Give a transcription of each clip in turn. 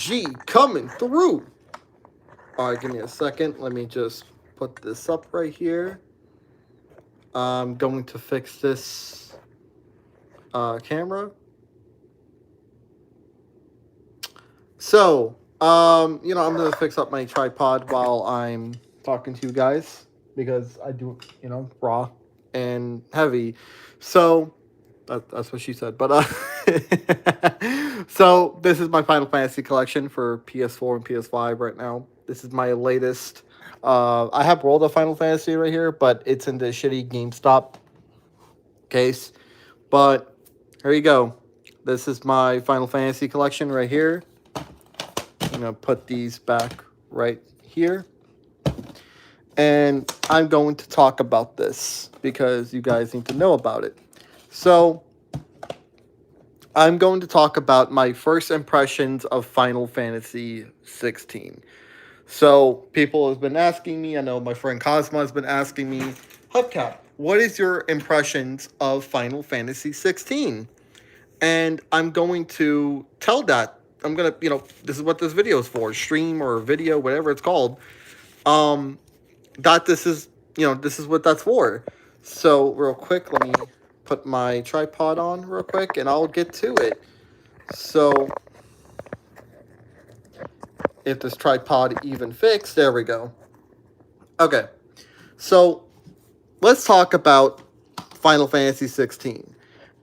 G coming through. All right, give me a second. Let me just put this up right here. I'm going to fix this camera. So, I'm gonna fix up my tripod while I'm talking to you guys because I do, raw and heavy. So that's what she said. But so this is my Final Fantasy collection for PS4 and PS5 right now. This is my latest. I have rolled a Final Fantasy right here, but it's in the shitty GameStop case. But here you go. This is my Final Fantasy collection right here. I'm going to put these back right here. And I'm going to talk about this because you guys need to know about it. So, I'm going to talk about my first impressions of Final Fantasy 16. So, people have been asking me, I know my friend Cosmo has been asking me, Hubcap, what is your impressions of Final Fantasy 16? And I'm going to tell that. I'm going to, this is what this video is for, stream or video, whatever it's called. That this is, this is what that's for. So, real quick, let me put my tripod on real quick and I'll get to it. So, if this tripod even fixed, there we go. Okay, so let's talk about Final Fantasy 16.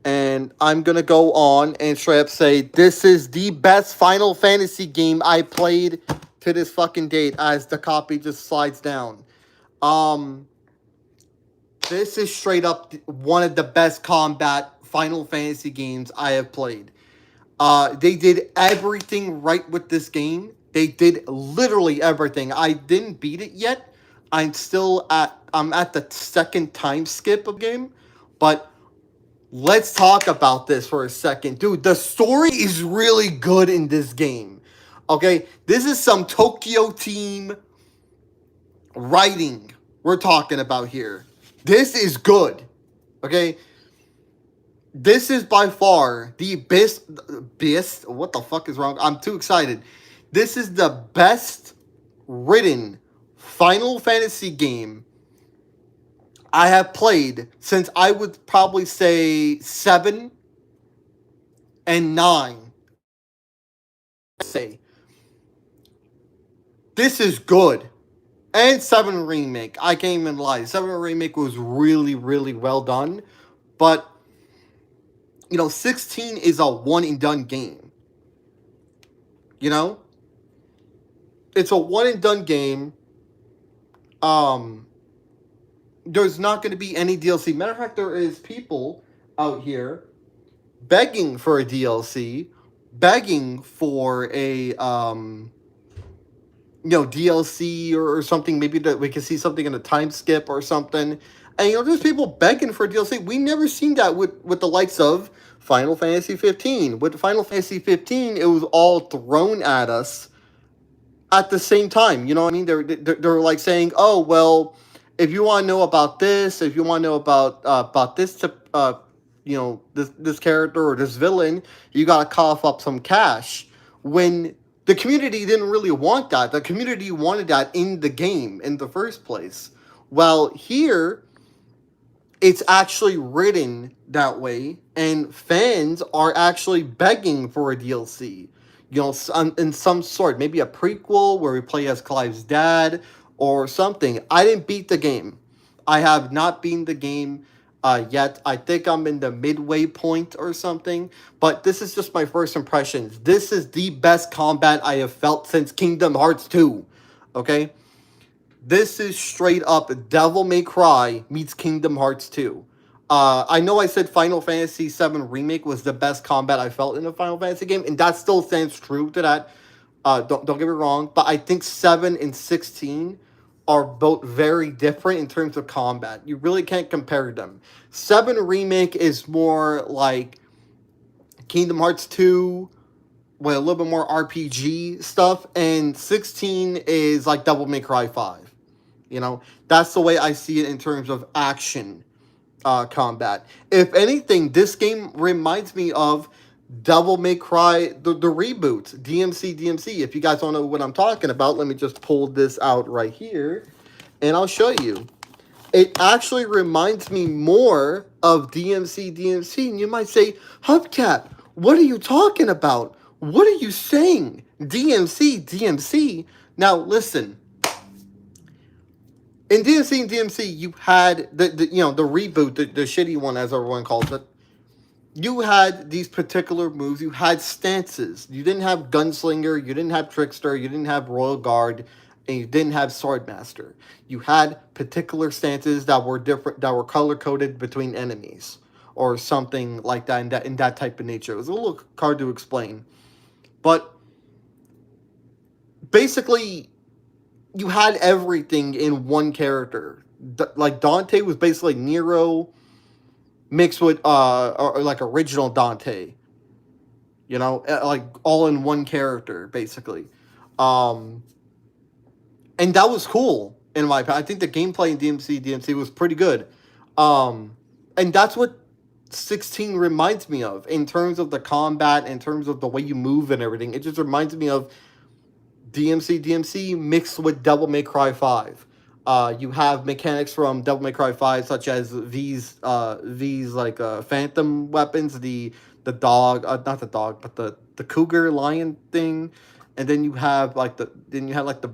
And I'm going to go on and straight up say, this is the best Final Fantasy game I played to this fucking date as the copy just slides down. This is straight up one of the best combat Final Fantasy games I have played. They did everything right with this game. They did literally everything. I didn't beat it yet. I'm at the second time skip of the game. But let's talk about this for a second. Dude, the story is really good in this game. Okay? This is some Tokyo Team writing we're talking about here. This is good. Okay? This is by far the best. What the fuck is wrong? I'm too excited. This is the best written Final Fantasy game I have played since I would probably say 7 and 9. Say this is good. And 7 Remake. I can't even lie. 7 Remake was really, really well done. But 16 is a one and done game. It's a one and done game. There's not going to be any DLC. Matter of fact, there is people out here begging for a DLC, begging for a DLC or something. Maybe that we can see something in a time skip or something. And there's people begging for a DLC. We never seen that with the likes of Final Fantasy 15. With Final Fantasy 15, it was all thrown at us at the same time. You know what I mean? They're like saying, oh, well, if you want to know about this, if you want to know about this, this character or this villain, you got to cough up some cash. When the community didn't really want that. The community wanted that in the game in the first place. Well, here, it's actually written that way, and fans are actually begging for a DLC. In some sort. Maybe a prequel where we play as Clive's dad or something. I didn't beat the game. I have not beaten the game yet. I think I'm in the midway point or something. But this is just my first impressions. This is the best combat I have felt since Kingdom Hearts 2. Okay? This is straight up Devil May Cry meets Kingdom Hearts 2. I know I said Final Fantasy VII Remake was the best combat I felt in a Final Fantasy game, and that still stands true to that. Don't get me wrong, but I think 7 and 16 are both very different in terms of combat. You really can't compare them. 7 Remake is more like Kingdom Hearts 2 with a little bit more RPG stuff, and 16 is like Devil May Cry 5. That's the way I see it in terms of action combat. If anything, this game reminds me of Devil May Cry, the reboot, DMC. If you guys don't know what I'm talking about, let me just pull this out right here and I'll show you. It actually reminds me more of DMC. And you might say, Hubcap, what are you talking about? What are you saying? DMC. Now, listen. In DMC, you had the reboot, the shitty one, as everyone calls it. You had these particular moves. You had stances. You didn't have Gunslinger. You didn't have Trickster. You didn't have Royal Guard, and you didn't have Swordmaster. You had particular stances that were different, that were color coded between enemies, or something like that. In that type of nature, it was a little hard to explain, but basically, you had everything in one character. Like Dante was basically Nero mixed with or like original Dante, like all in one character basically. um and that was cool in my opinion. I think the gameplay in DMC was pretty good. And that's what 16 reminds me of in terms of the combat, in terms of the way you move and everything. It just reminds me of DMC mixed with Devil May Cry 5. You have mechanics from Devil May Cry 5, such as these like phantom weapons, the dog, not the dog, but the cougar lion thing, and then you have like the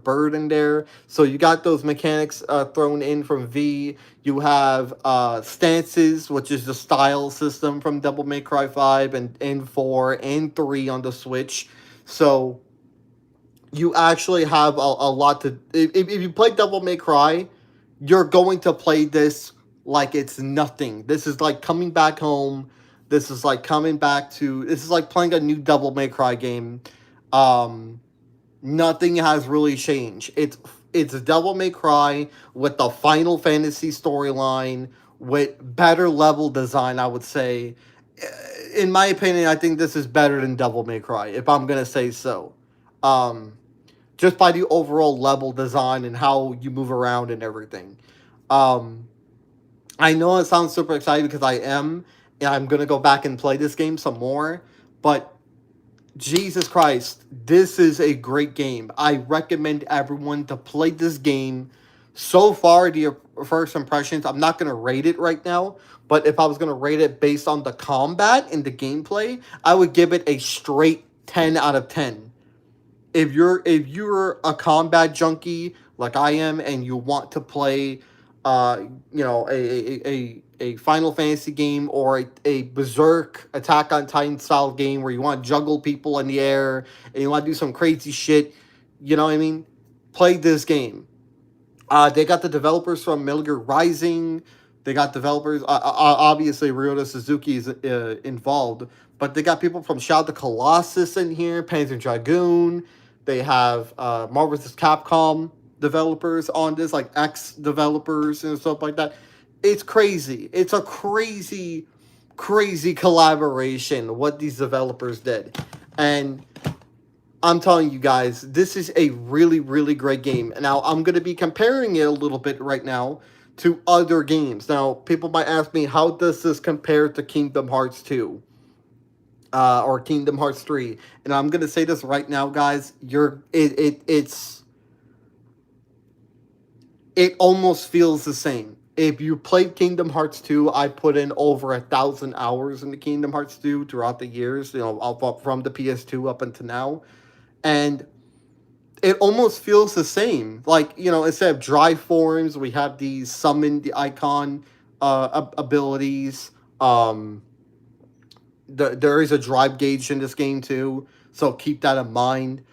bird in there. So you got those mechanics thrown in from V. You have stances, which is the style system from Devil May Cry 5 and 4 and 3 on the Switch. So you actually have a lot to. If you play Devil May Cry, you're going to play this like it's nothing. This is like coming back home. This is like coming back to. This is like playing a new Devil May Cry game. Um, Nothing has really changed. It's Devil May Cry with the Final Fantasy storyline with better level design, I would say. In my opinion, I think this is better than Devil May Cry, if I'm gonna say so. Um, just by the overall level design and how you move around and everything. Um, I know it sounds super exciting because I am, and I'm gonna go back and play this game some more. But Jesus Christ, this is a great game. I recommend everyone to play this game. So far, the first impressions, I'm not gonna rate it right now, but if I was gonna rate it based on the combat and the gameplay, I would give it a straight 10 out of 10. If you're a combat junkie like I am and you want to play a Final Fantasy game, or a Berserk Attack on Titan style game where you want to juggle people in the air and you want to do some crazy shit, you know what I mean? Play this game. They got the developers from Metal Gear Rising. They got developers. Obviously, Ryota Suzuki is involved, but they got people from Shadow of the Colossus in here, Panzer Dragoon. They have Marvel vs. Capcom developers on this, like X developers and stuff like that. It's crazy. It's a crazy, crazy collaboration what these developers did, and I'm telling you guys, this is a really, really great game. Now, I'm going to be comparing it a little bit right now to other games. Now, people might ask me, how does this compare to Kingdom Hearts 2? Or Kingdom Hearts 3? And I'm going to say this right now, guys. It almost feels the same. If you played Kingdom Hearts 2, I put in over 1,000 hours into Kingdom Hearts 2 throughout the years, from the PS2 up until now. And it almost feels the same. Like, instead of dry forms, we have these summon the icon abilities. There is a drive gauge in this game too, so keep that in mind.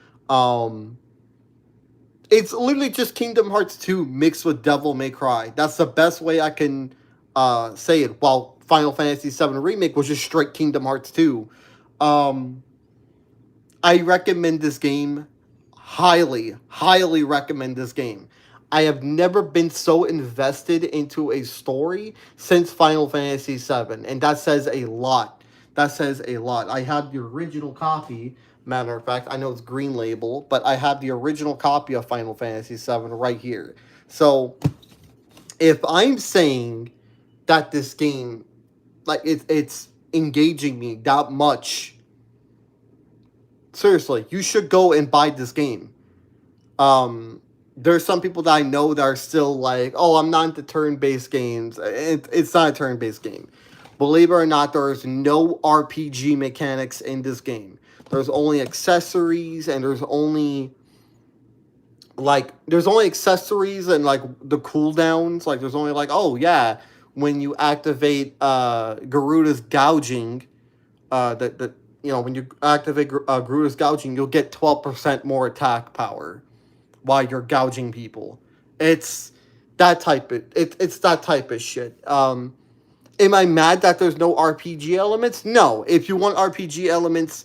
It's literally just Kingdom Hearts 2 mixed with Devil May Cry. That's the best way I can say it. While Final Fantasy VII Remake was just straight Kingdom Hearts 2. I recommend this game. Highly, highly recommend this game. I have never been so invested into a story since Final Fantasy VII, and that says a lot. That says a lot. I have the original copy. Matter of fact, I know it's green label, but I have the original copy of Final Fantasy VII right here. So, if I'm saying that this game, like it's engaging me that much, Seriously, you should go and buy this game. There's some people that I know that are still like, oh, I'm not into turn-based games. It's not a turn-based game. Believe it or not, there's no RPG mechanics in this game. There's only accessories, and there's only accessories and like the cooldowns. Like there's only like, oh yeah, when you activate Garuda's gouging, that when you activate Garuda's gouging, you'll get 12% more attack power while you're gouging people. It's it's that type of shit. Am I mad that there's no RPG elements? No. If you want RPG elements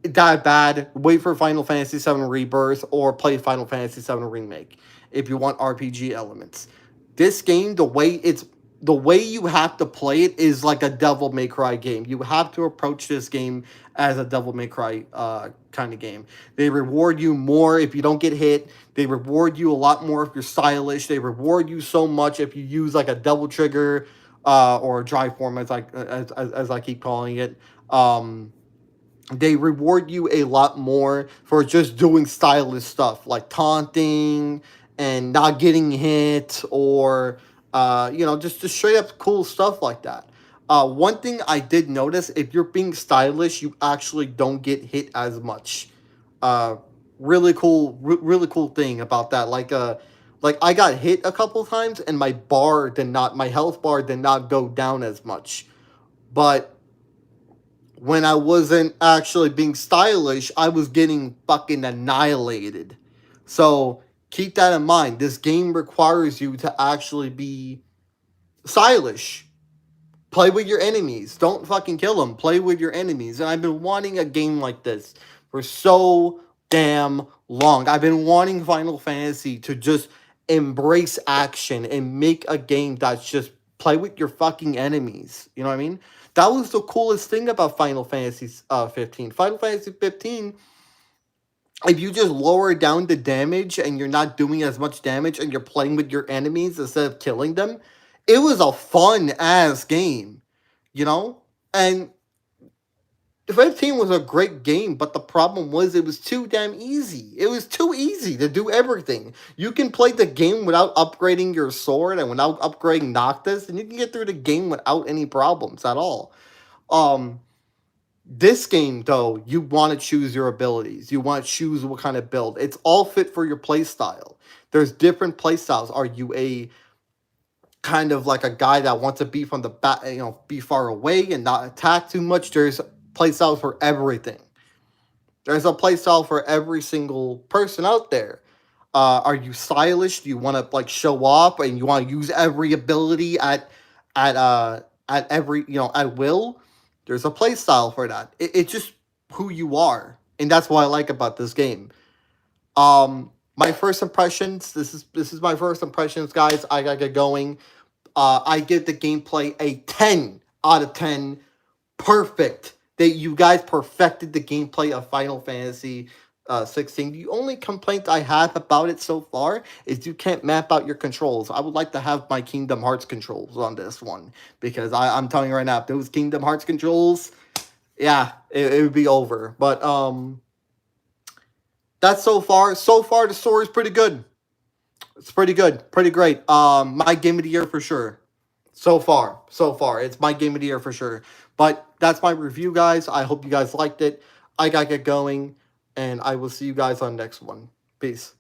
that bad, wait for Final Fantasy VII Rebirth or play Final Fantasy VII Remake. If you want RPG elements, this game, the way you have to play it is like a Devil May Cry game. You have to approach this game as a Devil May Cry kind of game. They reward you more if you don't get hit. They reward you a lot more if you're stylish. They reward you so much if you use like a double trigger or a drive form, as I keep calling it. They reward you a lot more for just doing stylish stuff like taunting and not getting hit, or just straight up cool stuff like that. One thing I did notice, if you're being stylish, you actually don't get hit as much. uh really cool thing about that. Like I got hit a couple times and my health bar did not go down as much. But when I wasn't actually being stylish, I was getting fucking annihilated. So keep that in mind. This game requires you to actually be stylish. Play with your enemies. Don't fucking kill them. Play with your enemies. And I've been wanting a game like this for so damn long. I've been wanting Final Fantasy to just embrace action and make a game that's just play with your fucking enemies. You know what I mean? That was the coolest thing about Final Fantasy 15. Final Fantasy 15, if you just lower down the damage and you're not doing as much damage and you're playing with your enemies instead of killing them, it was a fun ass game, you know? And 15 was a great game, but the problem was it was too damn easy. It was too easy to do everything. You can play the game without upgrading your sword and without upgrading Noctis, and you can get through the game without any problems at all. Um, this game, though, you want to choose your abilities. You want to choose what kind of build. It's all fit for your playstyle. There's different playstyles. Are you a kind of like a guy that wants to be from the back, be far away and not attack too much? There's playstyles for everything. There's a playstyle for every single person out there. Are you stylish? Do you want to like show off and you want to use every ability at every at will? There's a playstyle for that. It's just who you are, and that's what I like about this game. My first impressions. This is my first impressions, guys. I gotta get going. I give the gameplay a 10 out of 10. Perfect. That you guys perfected the gameplay of Final Fantasy 16. The only complaint I have about it so far is you can't map out your controls. I would like to have my Kingdom Hearts controls on this one, because I'm telling you right now, if those Kingdom Hearts controls, yeah, it would be over. But that's so far. So far, the story's pretty good. It's pretty good, pretty great. My game of the year for sure. So far, it's my game of the year for sure. But that's my review, guys. I hope you guys liked it. I gotta get going, and I will see you guys on the next one. Peace.